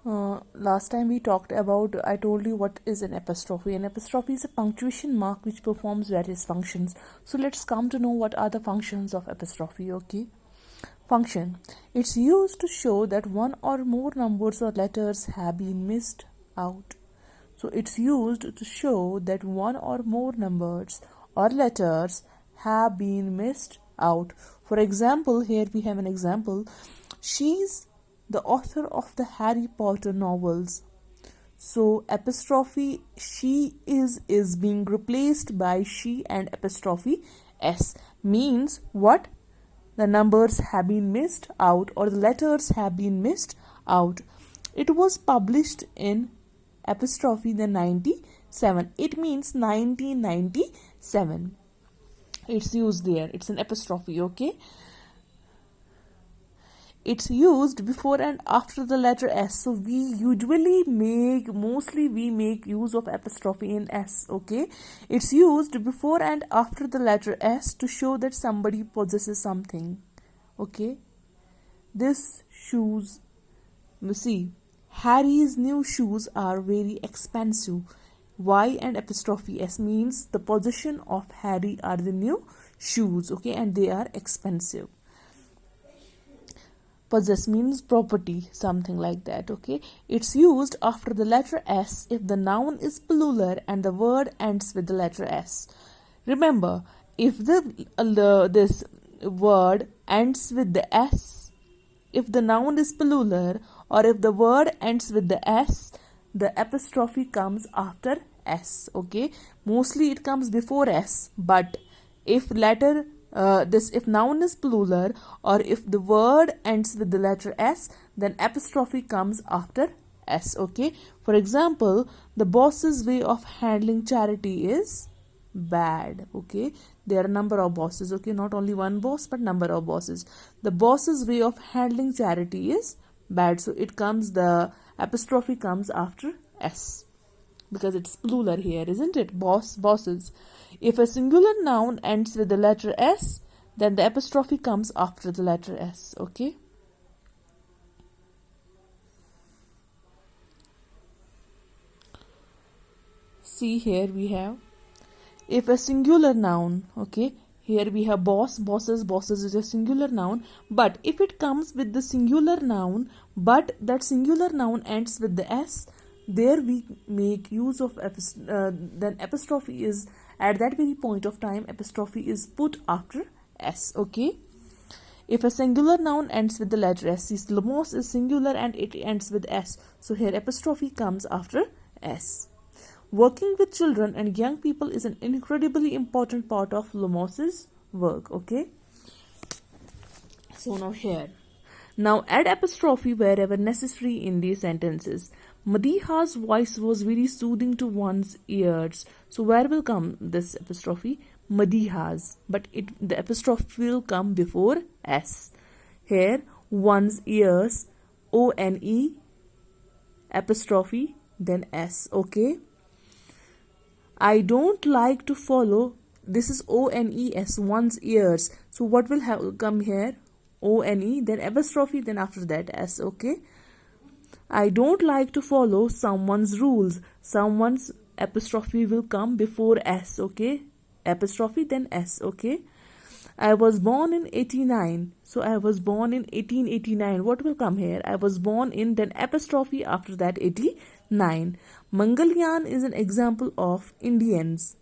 Last time we talked about, I told you what is an apostrophe. An apostrophe is a punctuation mark which performs various functions. So let's come to know what are the functions of apostrophe, okay? Function. It's used to show that one or more numbers or letters have been missed out. So it's used to show that one or more numbers or letters have been missed out. For example, here we have an example. She's the author of the Harry Potter novels. So apostrophe she is being replaced by she, and apostrophe s means what? The numbers have been missed out, or the letters have been missed out. It was published in apostrophe the 97. It means 1997. It's used there. It's an apostrophe, okay? It's used before and after the letter S. So mostly we make use of apostrophe in S, okay? It's used before and after the letter S to show that somebody possesses something, okay? This shoes, you see, Harry's new shoes are very expensive. Y and apostrophe S means the possession of Harry are the new shoes, okay? And they are expensive. Possess means property, something like that, okay? It's used after the letter S if the noun is plural and the word ends with the letter S. Remember, if this word ends with the S, if the noun is plural or if the word ends with the S, the apostrophe comes after S, okay? Mostly it comes before S, but if if noun is plural or if the word ends with the letter S, then apostrophe comes after S, okay? For example, the boss's way of handling charity is bad, okay? There are a number of bosses, okay? Not only one boss, but number of bosses. The boss's way of handling charity is bad. So the apostrophe comes after S because it's plural here, isn't it? Bosses. If a singular noun ends with the letter S, then the apostrophe comes after the letter S, okay? See, here we have, if a singular noun, okay, here we have bosses is a singular noun, but if it comes with the singular noun, but that singular noun ends with the S, there we make use of then apostrophe is, at that very point of time, apostrophe is put after S, okay? If a singular noun ends with the letter S, see, Lumos is singular and it ends with S, so here apostrophe comes after S. Working with children and young people is an incredibly important part of Lumos's work, okay? So now add apostrophe wherever necessary in these sentences. Madiha's voice was very soothing to one's ears. So where will come this apostrophe? Madiha's, but the apostrophe will come before S. Here, one's ears, O-N-E, apostrophe, then S, okay? I don't like to follow, this is O-N-E-S, one's ears. So what will come here? O-N-E, then apostrophe, then after that S, okay? I don't like to follow someone's rules. Someone's apostrophe will come before S, okay? Apostrophe, then S, okay? I was born in 89. So I was born in 1889. What will come here? I was born in, then apostrophe, after that 89. Mangalyaan is an example of Indians,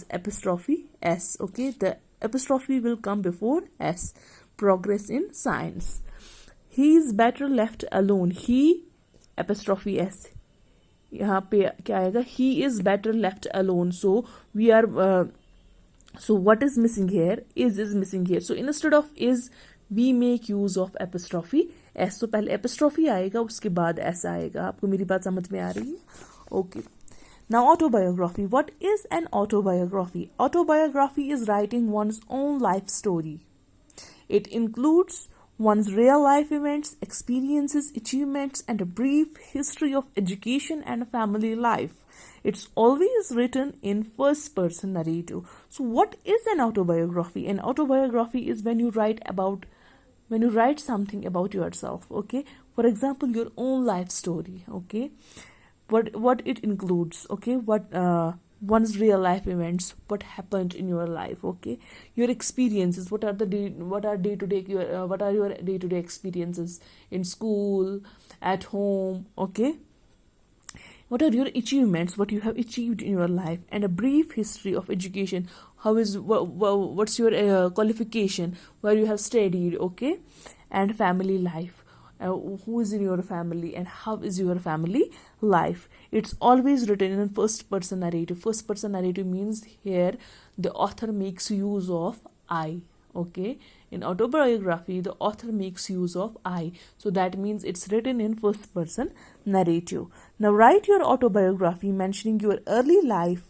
apostrophe S, okay? The apostrophe will come before S. Progress in science. He is better left alone. He, apostrophe S. यहाँ पे क्या आएगा? He is better left alone. So we are so what is missing here? Is missing here. So instead of is, we make use of apostrophe S. So पहले apostrophe आएगा, उसके बाद S आएगा. आपको मेरी बात समझ में आ रही है? Okay. Now autobiography. What is an autobiography? Autobiography is writing one's own life story. It includes one's real life events, experiences, achievements, and a brief history of education and family life. It's always written in first person narrative. So what is an autobiography? An autobiography is when you write about when you write something about yourself, okay, for example, your own life story, okay, what it includes, okay, what one's real life events, what happened in your life, okay, your experiences, what are day to day what are your day to day experiences in school, at home, okay, what are your achievements, what you have achieved in your life, and a brief history of education. How is what's your qualification, where you have studied, okay, and family life. Who is in your family and how is your family life. It's always written in first person narrative. First person narrative means here the author makes use of I, okay. In autobiography the author makes use of I, so that means it's written in first person narrative. Now write your autobiography mentioning your early life,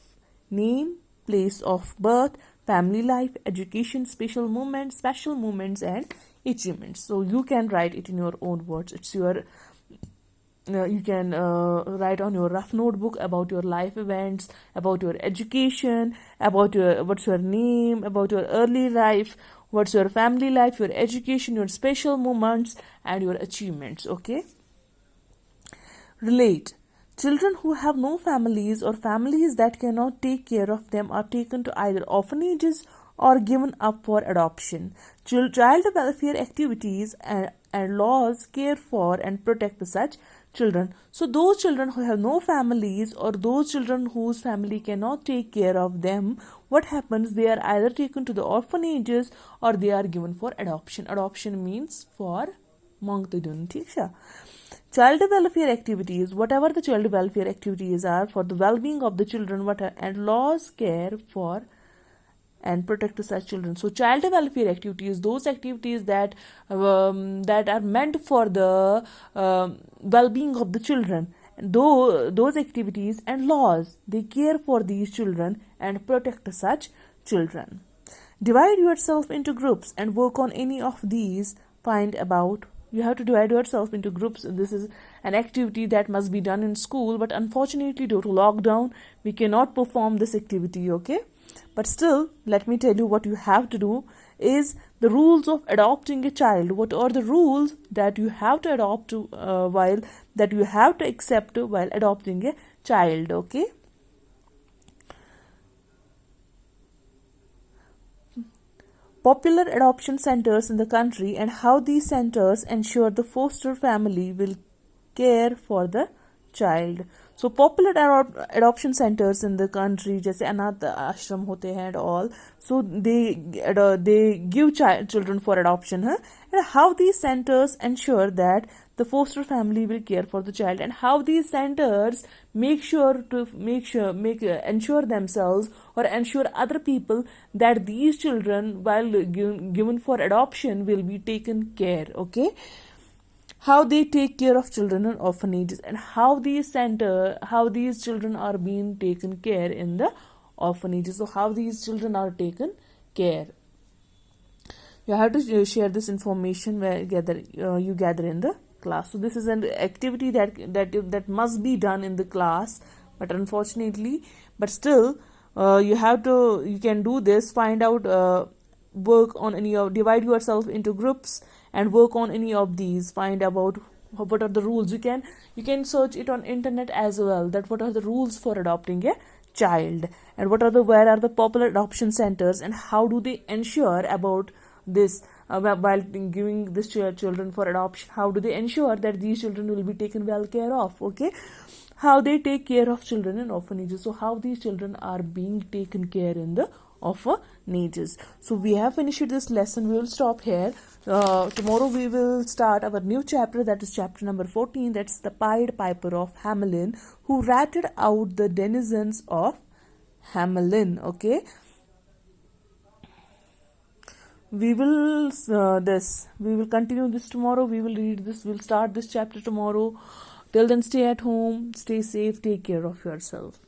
name, place of birth, family life, education, special moments and achievements. So you can write it in your own words. It's your you can write on your rough notebook about your life events, about your education, about your what's your name, about your early life, what's your family life, your education, your special moments and your achievements, okay. Relate. Children who have no families or families that cannot take care of them are taken to either orphanages or given up for adoption. Child welfare activities and laws care for and protect such children. So those children who have no families or those children whose family cannot take care of them, what happens? They are either taken to the orphanages or they are given for adoption. Adoption means for मांगते ठीक है. Child welfare activities, whatever the child welfare activities are for the well-being of the children, and laws care for and protect such children. So child welfare activities, those activities that are meant for the well-being of the children, those activities and laws, they care for these children and protect such children. Divide yourself into groups and work on any of these. Find about. You have to divide yourself into groups. This is an activity that must be done in school, but unfortunately due to lockdown we cannot perform this activity, okay. But still, let me tell you what you have to do is the rules of adopting a child. What are the rules that you have to adopt that you have to accept while adopting a child, okay. Popular adoption centers in the country and how these centers ensure the foster family will care for the child. So popular adoption centers in the country, जैसे अनाथ आश्रम होते हैं and all, so they give children for adoption, huh? And how these centers ensure that the foster family will care for the child, and how these centers ensure themselves or ensure other people that these children, while given for adoption, will be taken care, okay. How they take care of children in orphanages and how these children are being taken care in the orphanages. So how these children are taken care. You have to share this information you gather in the class. So this is an activity that must be done in the class, but unfortunately, but still you can do this. Find out, work on divide yourself into groups and work on any of these. Find about what are the rules. You can search it on internet as well, that what are the rules for adopting a child, and where are the popular adoption centers and how do they ensure about this while giving these children for adoption. How do they ensure that these children will be taken well care of, okay. How they take care of children in orphanages. So how these children are being taken care in the orphanages. So we have finished this lesson. We will stop here. Tomorrow we will start our new chapter, that is chapter number 14. That's the Pied Piper of Hamelin, who ratted out the denizens of Hamelin, okay. We will continue this tomorrow. We will read this. We'll start this chapter tomorrow. Till then, stay at home, stay safe, take care of yourself.